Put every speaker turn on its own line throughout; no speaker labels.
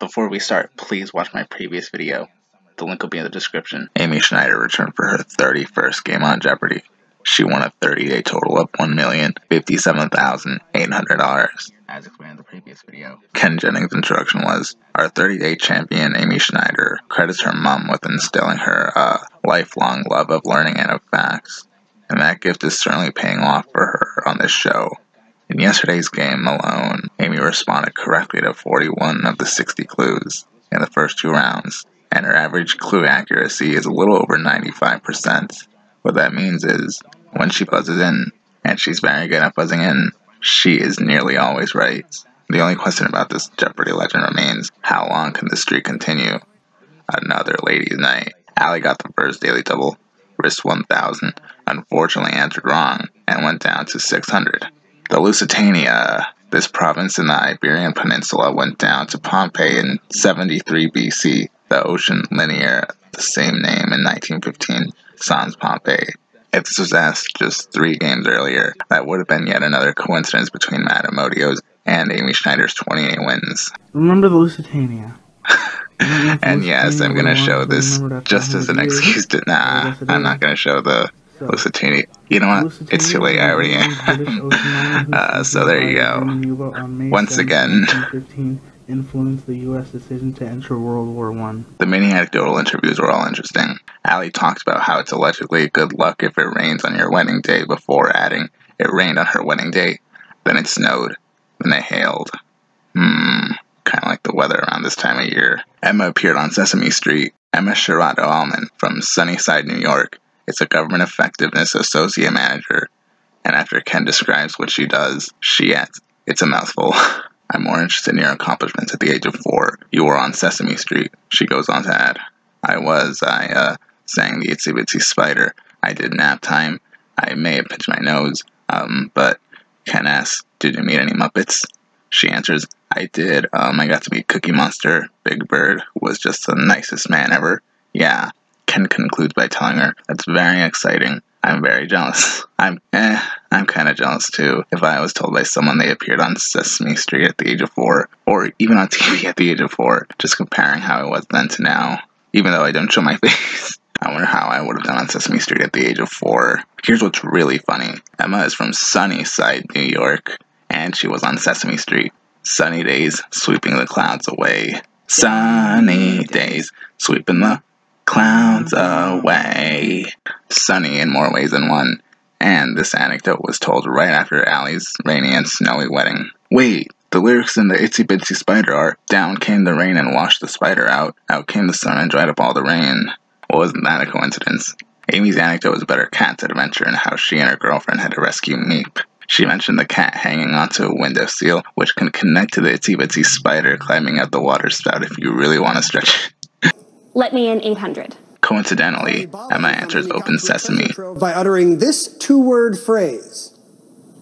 Before we start, please watch my previous video. The link will be in the description. Amy Schneider returned for her 31st game on Jeopardy. She won a 30-day total of $1,057,800. As explained in the previous video, Ken Jennings' introduction was, our 30-day champion Amy Schneider credits her mom with instilling her a lifelong love of learning and of facts. And that gift is certainly paying off for her on this show. In yesterday's game alone, Amy responded correctly to 41 of the 60 clues in the first 2 rounds, and her average clue accuracy is a little over 95%. What that means is, when she buzzes in, and she's very good at buzzing in, she is nearly always right. The only question about this Jeopardy legend remains, how long can this streak continue? Another ladies' night. Allie got the first daily double, risked 1,000, unfortunately answered wrong, and went down to 600. The Lusitania, this province in the Iberian Peninsula, went down to Pompeii in 73 BC. The ocean linear, the same name in 1915, sans Pompeii. If this was asked just 3 games earlier, that would have been yet another coincidence between Matt Amodio's and Amy Schneider's 28 wins.
Remember the Lusitania.
And yes, I'm going to show this just as an excuse to... Nah, I'm not going to show the Lusitania. You know what? It's too late. I already am. So there you go. Once again,
influenced the U.S. decision to enter World War I.
The mini anecdotal interviews were all interesting. Allie talks about how it's allegedly good luck if it rains on your wedding day before adding, it rained on her wedding day, then it snowed, then it hailed. Kind of like the weather around this time of year. Emma appeared on Sesame Street. Emma Shirato Almon from Sunnyside, New York. It's a government effectiveness associate manager. And after Ken describes what she does, she adds, it's a mouthful. I'm more interested in your accomplishments at the age of 4. You were on Sesame Street. She goes on to add, I sang the Itsy Bitsy Spider. I did nap time. I may have pinched my nose. But Ken asks, did you meet any Muppets? She answers, I did. I got to meet Cookie Monster. Big Bird was just the nicest man ever. Yeah. Ken concludes by telling her, that's very exciting. I'm very jealous. I'm kind of jealous too. If I was told by someone they appeared on Sesame Street at the age of 4, or even on TV at the age of 4, just comparing how it was then to now, even though I don't show my face. I wonder how I would have done on Sesame Street at the age of 4. Here's what's really funny. Emma is from Sunnyside, New York, and she was on Sesame Street. Sunny days, sweeping the clouds away. Sunny days, sweeping the clouds away. Sunny in more ways than one. And this anecdote was told right after Allie's rainy and snowy wedding. Wait, the lyrics in the Itsy Bitsy Spider are, down came the rain and washed the spider out. Out came the sun and dried up all the rain. Well, wasn't that a coincidence? Amy's anecdote was about her cat's adventure and how she and her girlfriend had to rescue Meep. She mentioned the cat hanging onto a windowsill, which can connect to the Itsy Bitsy Spider climbing out the water spout if you really want to stretch it.
Let me in 800.
Coincidentally, Emma answers Open Sesame
by uttering this 2-word phrase.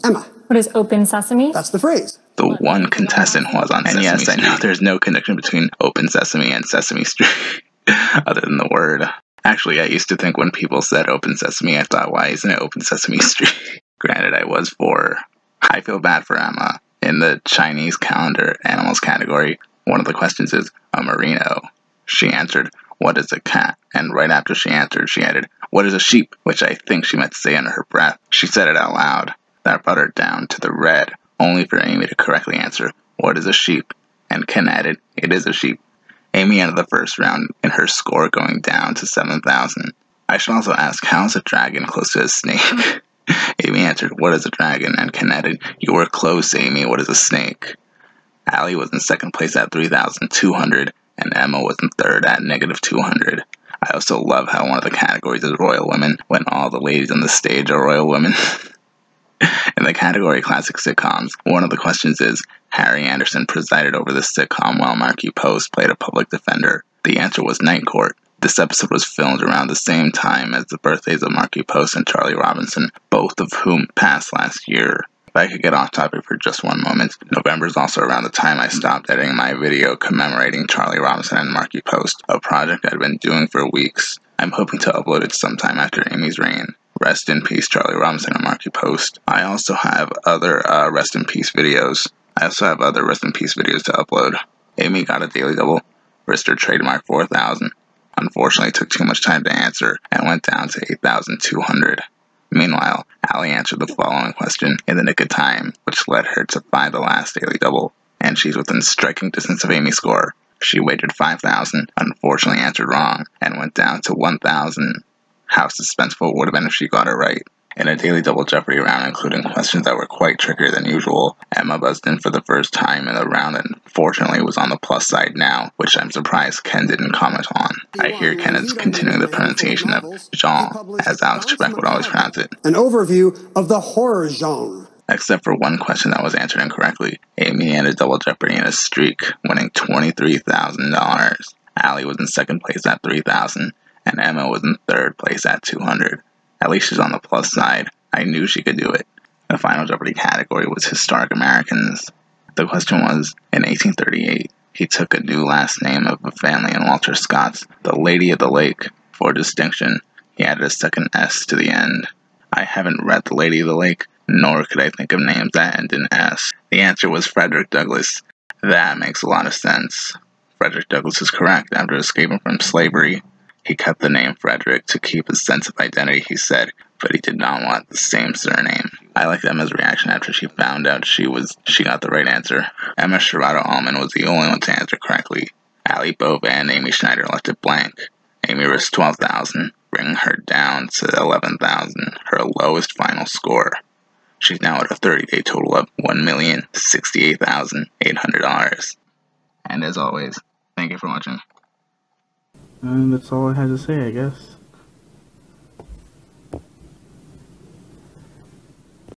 Emma.
What is Open Sesame?
That's the phrase.
The one contestant who was on Sesame Street. And yes, I know there's no connection between Open Sesame and Sesame Street, other than the word. Actually, I used to think when people said Open Sesame, I thought, why isn't it Open Sesame Street? Granted, I was 4. I feel bad for Emma. In the Chinese calendar animals category, one of the questions is a merino. She answered, what is a cat? And right after she answered, she added, what is a sheep? Which I think she meant to say under her breath. She said it out loud. That brought her down to the red, only for Amy to correctly answer, what is a sheep? And Ken added, it is a sheep. Amy ended the first round in her score going down to 7,000. I should also ask, how is a dragon close to a snake? Amy answered, what is a dragon? And Ken added, you were close, Amy, what is a snake? Allie was in second place at 3,200, and Emma was in third at -200. I also love how one of the categories is royal women, when all the ladies on the stage are royal women. In the category classic sitcoms, one of the questions is, Harry Anderson presided over the sitcom while Marky Post played a public defender. The answer was Night Court. This episode was filmed around the same time as the birthdays of Marky Post and Charlie Robinson, both of whom passed last year. If I could get off topic for just one moment, November is also around the time I stopped editing my video commemorating Charlie Robinson and Marky Post, a project I'd been doing for weeks. I'm hoping to upload it sometime after Amy's reign. Rest in peace, Charlie Robinson and Marky Post. I also have other rest in peace videos to upload. Amy got a daily double, risked her trademark $4,000. Unfortunately, it took too much time to answer and went down to $8,200. Meanwhile, Allie answered the following question in the nick of time, which led her to find the last daily double, and she's within striking distance of Amy's score. She wagered $5,000, unfortunately answered wrong, and went down to $1,000. How suspenseful it would have been if she got it right. In a daily double Jeopardy round, including questions that were quite trickier than usual, Emma buzzed in for the first time in the round and fortunately was on the plus side now, which I'm surprised Ken didn't comment on. I hear Ken is continuing the pronunciation of Jean, as Alex Trebek would always pronounce it.
An overview of the horror genre.
Except for one question that was answered incorrectly, Amy ended double Jeopardy in a streak, winning $23,000. Allie was in second place at $3,000, and Emma was in third place at $200. At least she's on the plus side. I knew she could do it. The final Jeopardy category was Historic Americans. The question was, in 1838, he took a new last name of a family in Walter Scott's The Lady of the Lake. For distinction, he added a second S to the end. I haven't read The Lady of the Lake, nor could I think of names that end in S. The answer was Frederick Douglass. That makes a lot of sense. Frederick Douglass is correct. After escaping from slavery, he kept the name Frederick to keep his sense of identity, he said, but he did not want the same surname. I liked Emma's reaction after she found out she got the right answer. Emma Shirato Almon was the only one to answer correctly. Allie, Bove, and Amy Schneider left it blank. Amy risked $12,000, bringing her down to $11,000, her lowest final score. She's now at a 30-day total of $1,068,800. And as always, thank you for watching.
And that's all I had to say, I guess.